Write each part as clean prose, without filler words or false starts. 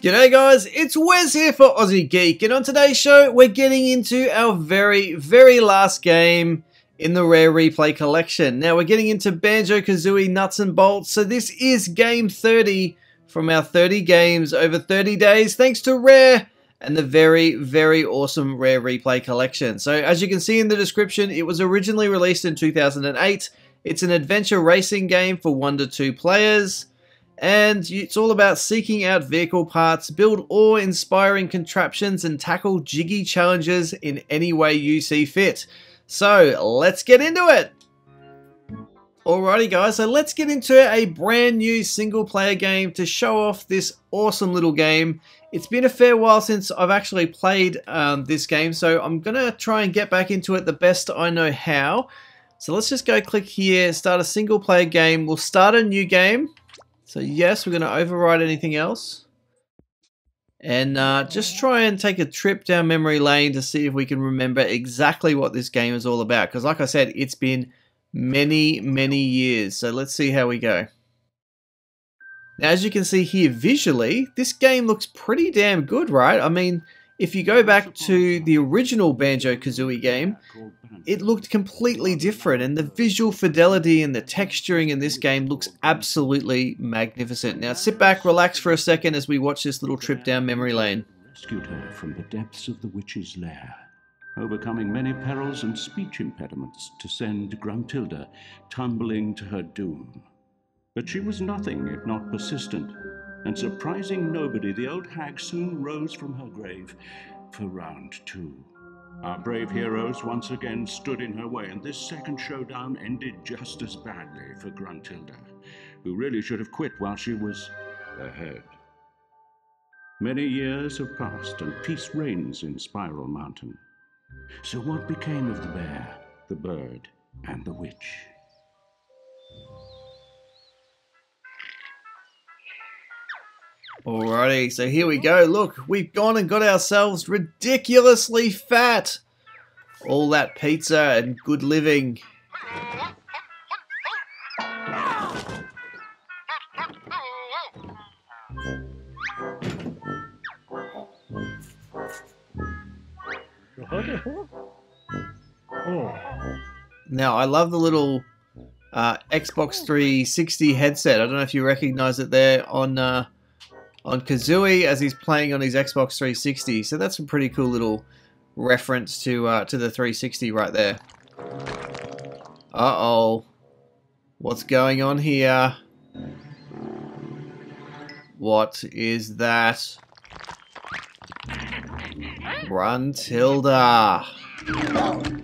G'day guys, it's Wes here for Aussie Geek, and on today's show we're getting into our very last game in the Rare Replay collection. Now we're getting into Banjo-Kazooie Nuts and Bolts, so this is game 30 from our 30 games over 30 days thanks to Rare and the very awesome Rare Replay collection. So as you can see in the description, it was originally released in 2008. It's an adventure racing game for 1 to 2 players. And it's all about seeking out vehicle parts, build awe-inspiring contraptions, and tackle jiggy challenges in any way you see fit. So, let's get into it! Alrighty guys, so let's get into a brand new single-player game to show off this awesome little game. It's been a fair while since I've actually played this game, so I'm going to try and get back into it the best I know how. So let's just go click here, start a single-player game. We'll start a new game. So yes, we're going to override anything else. And just try and take a trip down memory lane to see if we can remember exactly what this game is all about. Because like I said, it's been many years. So let's see how we go. Now as you can see here visually, this game looks pretty damn good, right? I mean, if you go back to the original Banjo-Kazooie game, it looked completely different, and the visual fidelity and the texturing in this game looks absolutely magnificent. Now sit back, relax for a second as we watch this little trip down memory lane. Rescued her from the depths of the witch's lair, overcoming many perils and speech impediments to send Gruntilda tumbling to her doom. But she was nothing if not persistent, and surprising nobody, the old hag soon rose from her grave for round 2. Our brave heroes once again stood in her way, and this second showdown ended just as badly for Gruntilda, who really should have quit while she was ahead. Many years have passed, and peace reigns in Spiral Mountain. So what became of the bear, the bird, and the witch? Alrighty, so here we go. Look, we've gone and got ourselves ridiculously fat. All that pizza and good living. Now, I love the little Xbox 360 headset. I don't know if you recognize it there on Kazooie as he's playing on his Xbox 360. So that's a pretty cool little reference to the 360 right there. Uh-oh. What's going on here? What is that? Gruntilda.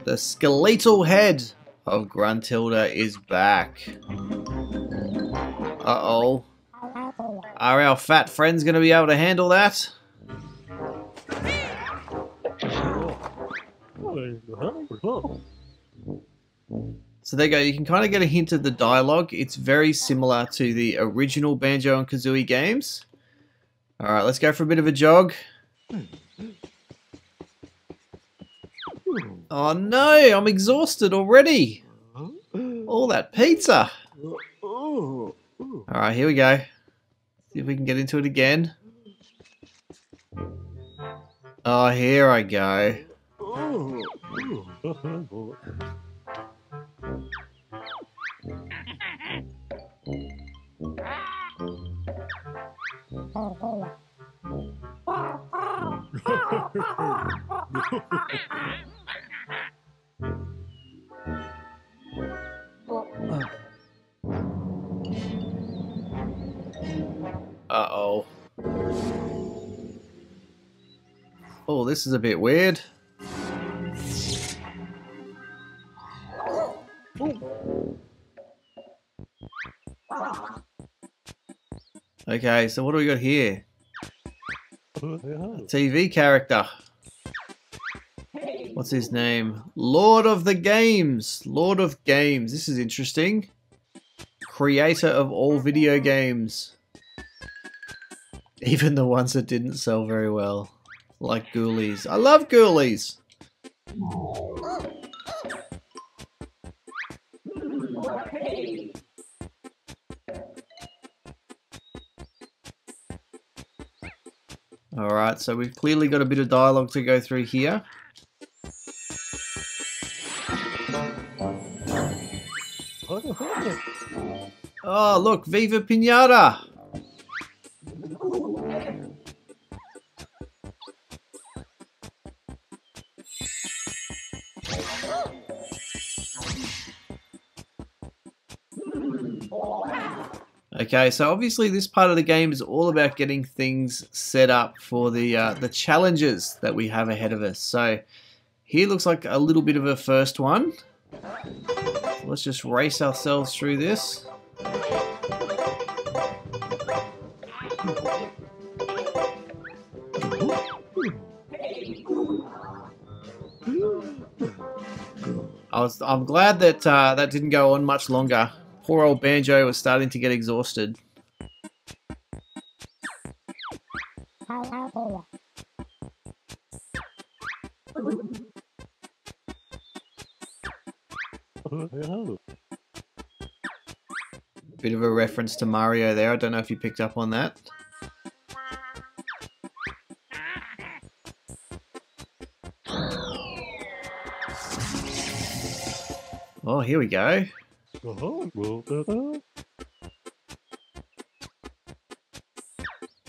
The skeletal head of Gruntilda is back. Uh-oh. Are our fat friends going to be able to handle that? So there you go, you can kind of get a hint of the dialogue. It's very similar to the original Banjo and Kazooie games. Alright, let's go for a bit of a jog. Oh no, I'm exhausted already. All that pizza. Alright, here we go. See if we can get into it again. Oh, here I go. Uh-oh. Oh, this is a bit weird. Okay, so what do we got here? A TV character. What's his name? Lord of the Games. Lord of Games. This is interesting. Creator of all video games. Even the ones that didn't sell very well. Like Ghoulies. I love Ghoulies! Alright, so we've clearly got a bit of dialogue to go through here. Oh, look, Viva Piñata! Okay, so obviously this part of the game is all about getting things set up for the challenges that we have ahead of us. So here looks like a little bit of a first one. Let's just race ourselves through this. I'm glad that that didn't go on much longer. Poor old Banjo was starting to get exhausted. Bit of a reference to Mario there. I don't know if you picked up on that. Oh, here we go.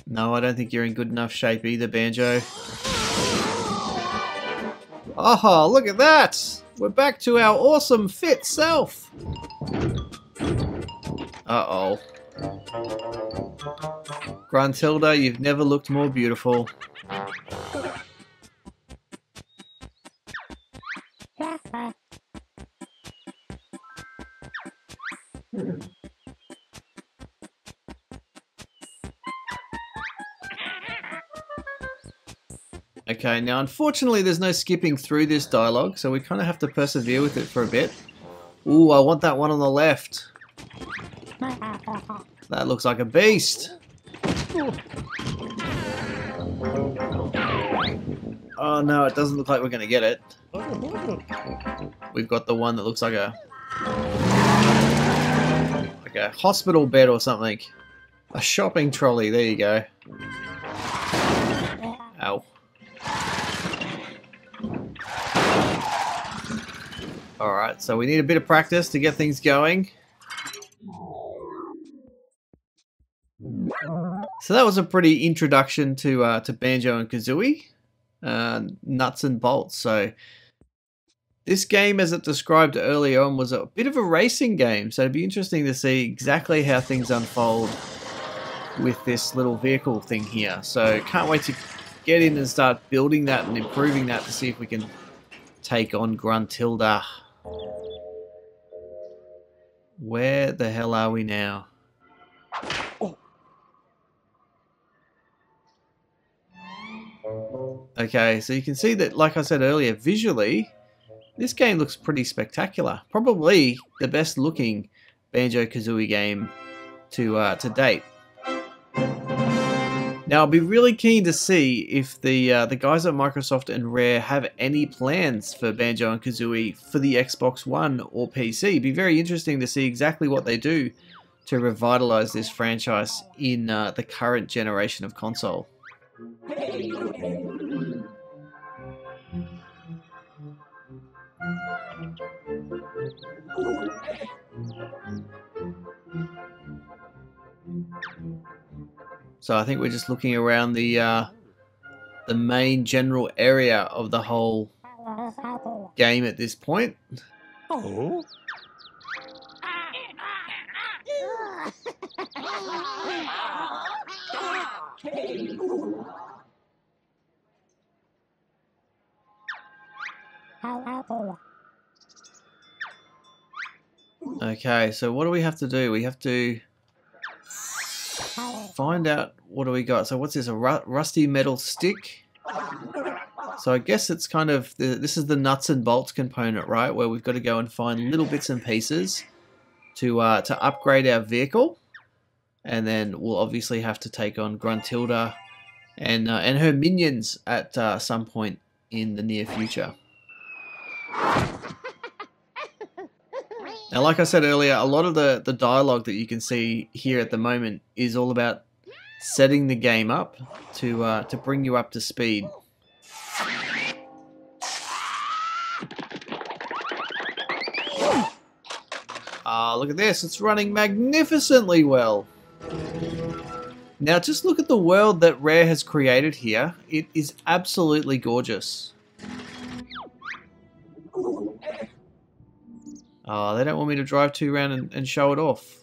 No, I don't think you're in good enough shape either, Banjo. Oh, look at that! We're back to our awesome fit self! Uh-oh. Gruntilda, you've never looked more beautiful. Okay, now unfortunately there's no skipping through this dialogue, so we kind of have to persevere with it for a bit. Ooh, I want that one on the left. That looks like a beast. Oh no, it doesn't look like we're going to get it. We've got the one that looks like a hospital bed or something. A shopping trolley, there you go. Ow. Alright, so we need a bit of practice to get things going. So that was a pretty introduction to Banjo and Kazooie. Nuts and bolts. So this game, as it described earlier on, was a bit of a racing game. So it'd be interesting to see exactly how things unfold with this little vehicle thing here. So can't wait to get in and start building that and improving that to see if we can take on Gruntilda. Where the hell are we now? Okay, so you can see that, like I said earlier, visually, this game looks pretty spectacular. Probably the best looking Banjo-Kazooie game to date. Now, I'll be really keen to see if the guys at Microsoft and Rare have any plans for Banjo and Kazooie for the Xbox One or PC. It'd be very interesting to see exactly what they do to revitalize this franchise in the current generation of console. So I think we're just looking around the main general area of the whole game at this point. Oh. Okay, so what do we have to do? We have to find out what do we got. So what's this, a rusty metal stick? So I guess it's kind of, this is the nuts and bolts component, right? Where we've got to go and find little bits and pieces to upgrade our vehicle. And then we'll obviously have to take on Gruntilda and her minions at some point in the near future. Now, like I said earlier, a lot of the dialogue that you can see here at the moment is all about setting the game up to bring you up to speed. Ah, look at this, it's running magnificently well. Now just look at the world that Rare has created here. It is absolutely gorgeous. Oh, they don't want me to drive 2 around and show it off.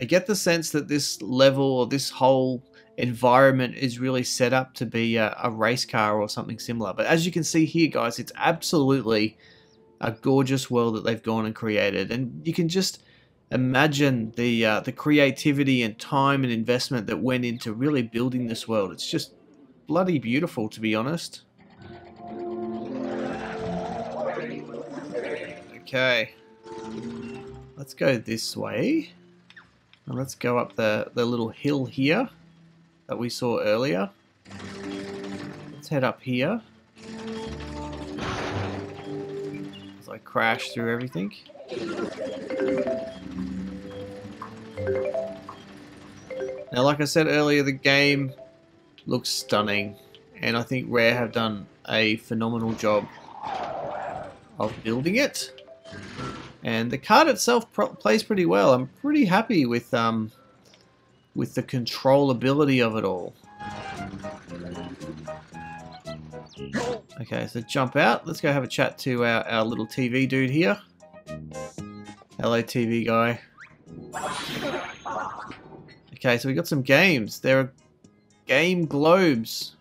I get the sense that this level or this whole environment is really set up to be a race car or something similar. But as you can see here, guys, it's absolutely a gorgeous world that they've gone and created. And you can just imagine the creativity and time and investment that went into really building this world. It's just bloody beautiful, to be honest. Okay, let's go this way. And let's go up the little hill here that we saw earlier. Let's head up here. As I crash through everything. Now, like I said earlier, the game looks stunning. And I think Rare have done a phenomenal job of building it. And the card itself plays pretty well. I'm pretty happy with the controllability of it all. Okay, so jump out. Let's go have a chat to our little TV dude here. Hello, TV guy. Okay, so we got some games. There are game globes.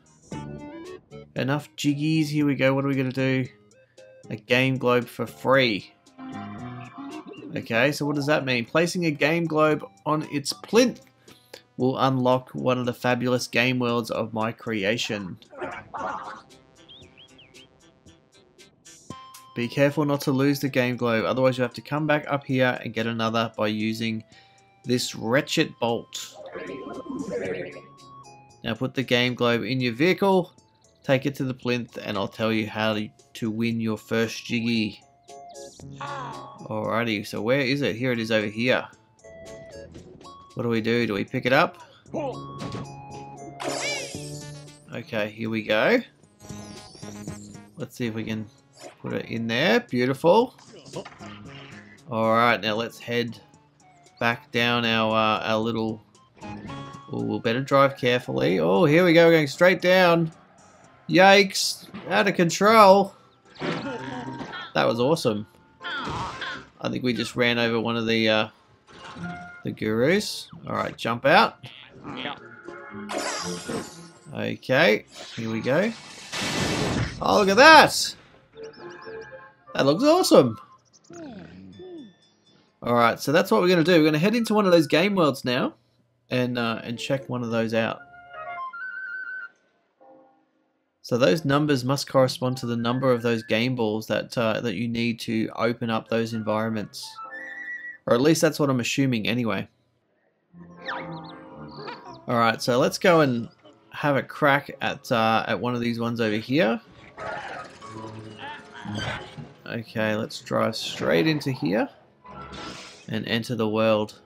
Enough jiggies. Here we go. What are we going to do? A game globe for free. Okay, so what does that mean? Placing a game globe on its plinth will unlock one of the fabulous game worlds of my creation. Be careful not to lose the game globe, otherwise you have to come back up here and get another by using this wretched bolt. Now put the game globe in your vehicle, take it to the plinth, and I'll tell you how to win your first jiggy. Alrighty, so where is it? Here it is over here. What do we do? Do we pick it up? Okay, here we go. Let's see if we can put it in there. Beautiful. Alright, now let's head back down our little... Oh, we'll better drive carefully. Oh, here we go, we're going straight down. Yikes, out of control. That was awesome. I think we just ran over one of the gurus. Alright, jump out. Okay, here we go. Oh, look at that! That looks awesome! Alright, so that's what we're going to do. We're going to head into one of those game worlds now and check one of those out. So those numbers must correspond to the number of those game balls that you need to open up those environments. Or at least that's what I'm assuming anyway. Alright, so let's go and have a crack at one of these ones over here. Okay, let's drive straight into here and enter the world.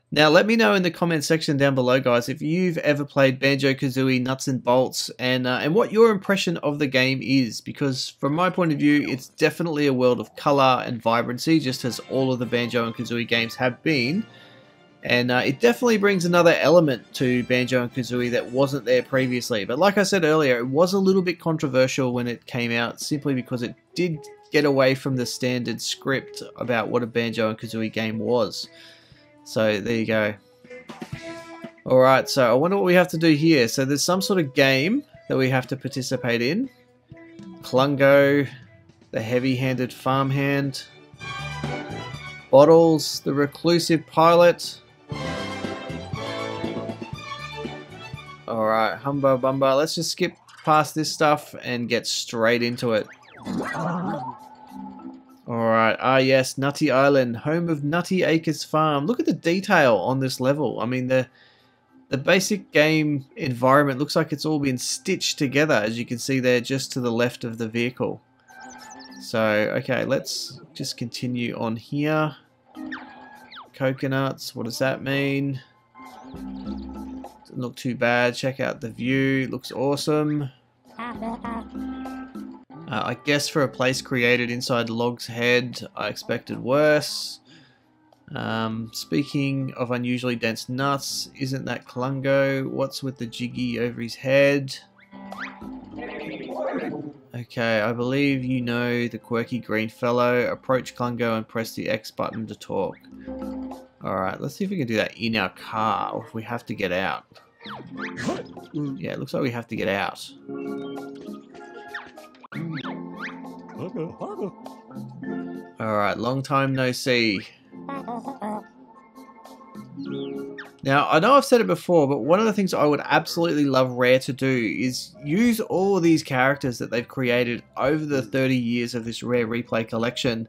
Now let me know in the comment section down below, guys, if you've ever played Banjo-Kazooie Nuts and Bolts and what your impression of the game is, because from my point of view it's definitely a world of colour and vibrancy, just as all of the Banjo and Kazooie games have been, and it definitely brings another element to Banjo and Kazooie that wasn't there previously. But like I said earlier, it was a little bit controversial when it came out, simply because it did get away from the standard script about what a Banjo and Kazooie game was. So there you go. Alright, so I wonder what we have to do here. So there's some sort of game that we have to participate in. Klungo, the heavy-handed farmhand, Bottles, the reclusive pilot. Alright, Humba Bumba. Let's just skip past this stuff and get straight into it. Alright, ah yes, Nutty Island, home of Nutty Acres Farm. Look at the detail on this level. I mean, the The basic game environment looks like it's all been stitched together, as you can see there just to the left of the vehicle. So, okay, let's just continue on here. Coconuts, what does that mean? Doesn't look too bad. Check out the view, looks awesome. I guess for a place created inside Log's head, I expected worse. Speaking of unusually dense nuts, isn't that Klungo? What's with the jiggy over his head? Okay, I believe you know the quirky green fellow. Approach Klungo and press the X button to talk. Alright, let's see if we can do that in our car, or if we have to get out. Yeah, it looks like we have to get out. Alright, long time no see. Now, I know I've said it before, but one of the things I would absolutely love Rare to do is use all of these characters that they've created over the 30 years of this Rare Replay collection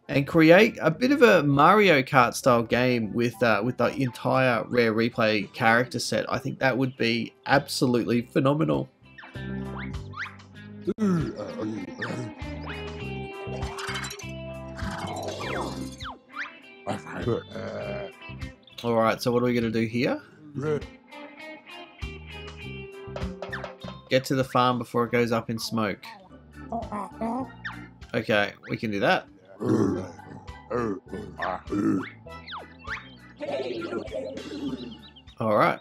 and create a bit of a Mario Kart style game with the entire Rare Replay character set. I think that would be absolutely phenomenal. Alright, so what are we going to do here? Get to the farm before it goes up in smoke. Okay, we can do that. Alright.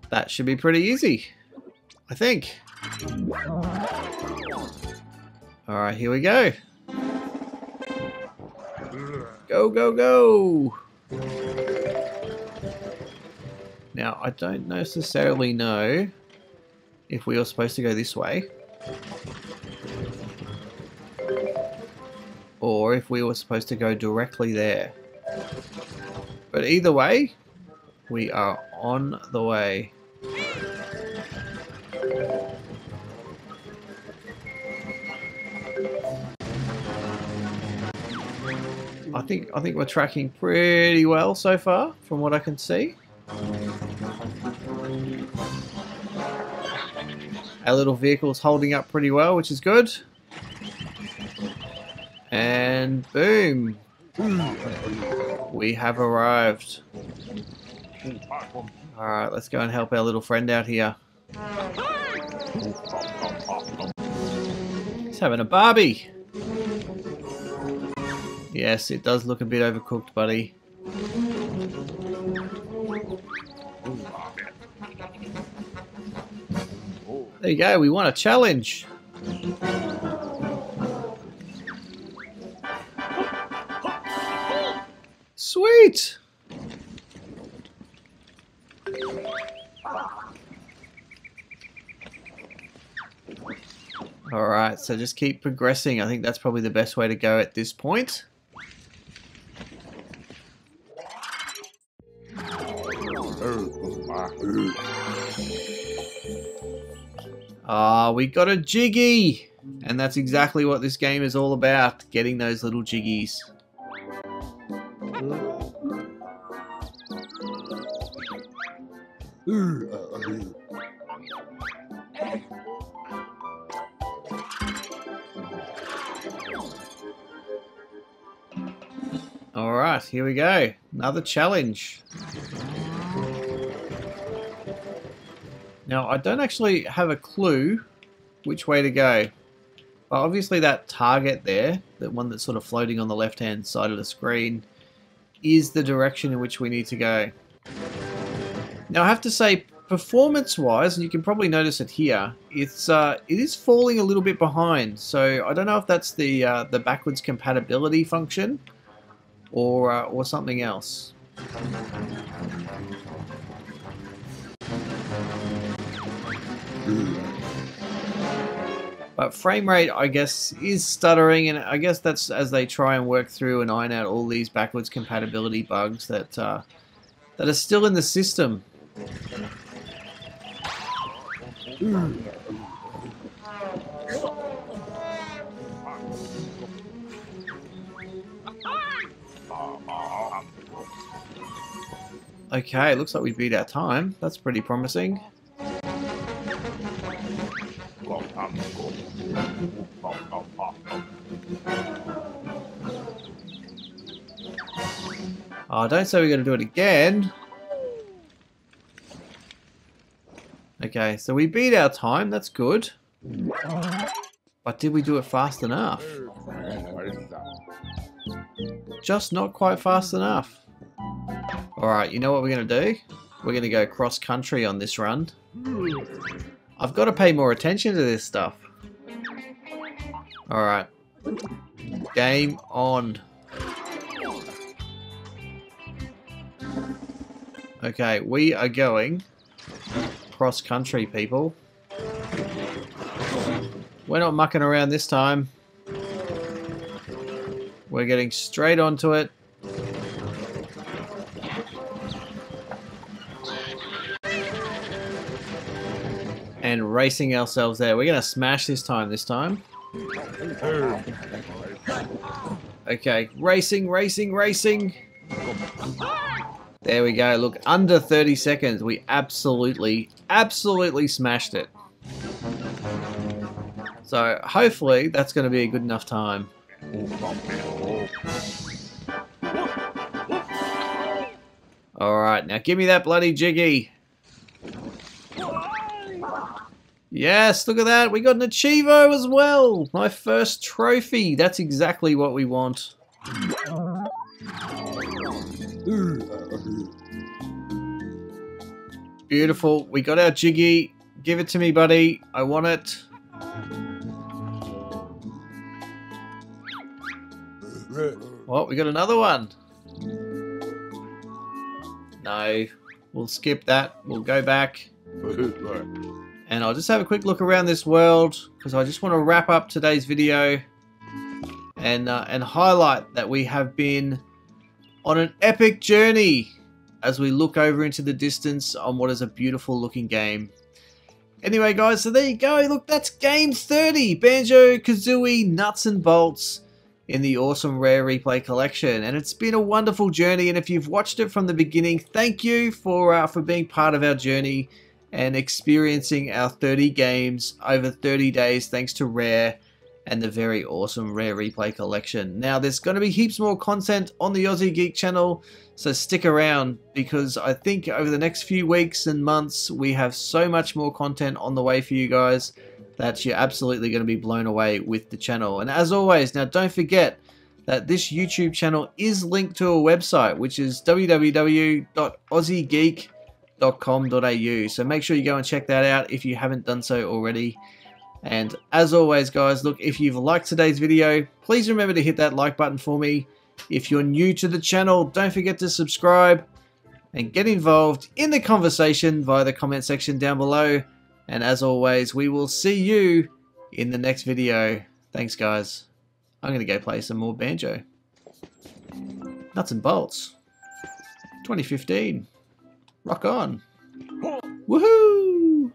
That should be pretty easy, I think. Alright, here we go. Go, go, go! Now, I don't necessarily know if we are supposed to go this way, or if we were supposed to go directly there. But either way, we are on the way. I think we're tracking pretty well so far, from what I can see. Our little vehicle's holding up pretty well, which is good. And boom! We have arrived. Alright, let's go and help our little friend out here. He's having a barbie! Yes, it does look a bit overcooked, buddy. There you go, we won a challenge. Sweet! Alright, so just keep progressing. I think that's probably the best way to go at this point. Ah, we got a jiggy! And that's exactly what this game is all about, getting those little jiggies. Alright, here we go. Another challenge. Now, I don't actually have a clue which way to go. But obviously that target there, the one that's sort of floating on the left-hand side of the screen, is the direction in which we need to go. Now, I have to say, performance-wise, and you can probably notice it here, it is falling a little bit behind. So I don't know if that's the backwards compatibility function or something else. But frame rate, I guess, is stuttering, and I guess that's as they try and work through and iron out all these backwards compatibility bugs that are still in the system. Okay, looks like we beat our time. That's pretty promising. Oh, don't say we're going to do it again. Okay, so we beat our time. That's good. But did we do it fast enough? Just not quite fast enough. Alright, you know what we're going to do? We're going to go cross country on this run. I've got to pay more attention to this stuff. Alright. Game on. Okay, we are going cross country, people. We're not mucking around this time. We're getting straight onto it. And racing ourselves there. We're going to smash this time. Okay, racing. There we go. Look, under 30 seconds. We absolutely smashed it. So hopefully that's going to be a good enough time. Alright, now give me that bloody jiggy. Yes, look at that. We got an Achievo as well. My first trophy. That's exactly what we want. Beautiful. We got our jiggy. Give it to me, buddy. I want it. Well, we got another one. No, we'll skip that. We'll go back. And I'll just have a quick look around this world because I just want to wrap up today's video and highlight that we have been on an epic journey as we look over into the distance on what is a beautiful looking game. Anyway, guys, so there you go. Look, that's game 30, Banjo-Kazooie Nuts and Bolts in the awesome Rare Replay collection. And it's been a wonderful journey. And if you've watched it from the beginning, thank you for being part of our journey and experiencing our 30 games over 30 days thanks to Rare and the very awesome Rare Replay collection. Now, there's going to be heaps more content on the Aussie Geek channel, so stick around because I think over the next few weeks and months we have so much more content on the way for you guys that you're absolutely going to be blown away with the channel. And as always, now don't forget that this YouTube channel is linked to a website, which is www.aussiegeek.com.au. So make sure you go and check that out if you haven't done so already. And as always, guys, look, if you've liked today's video, please remember to hit that like button for me. If you're new to the channel, don't forget to subscribe and get involved in the conversation via the comment section down below. And as always, we will see you in the next video. Thanks, guys. I'm going to go play some more Banjo. Nuts and Bolts. 2015. Rock on. Woohoo!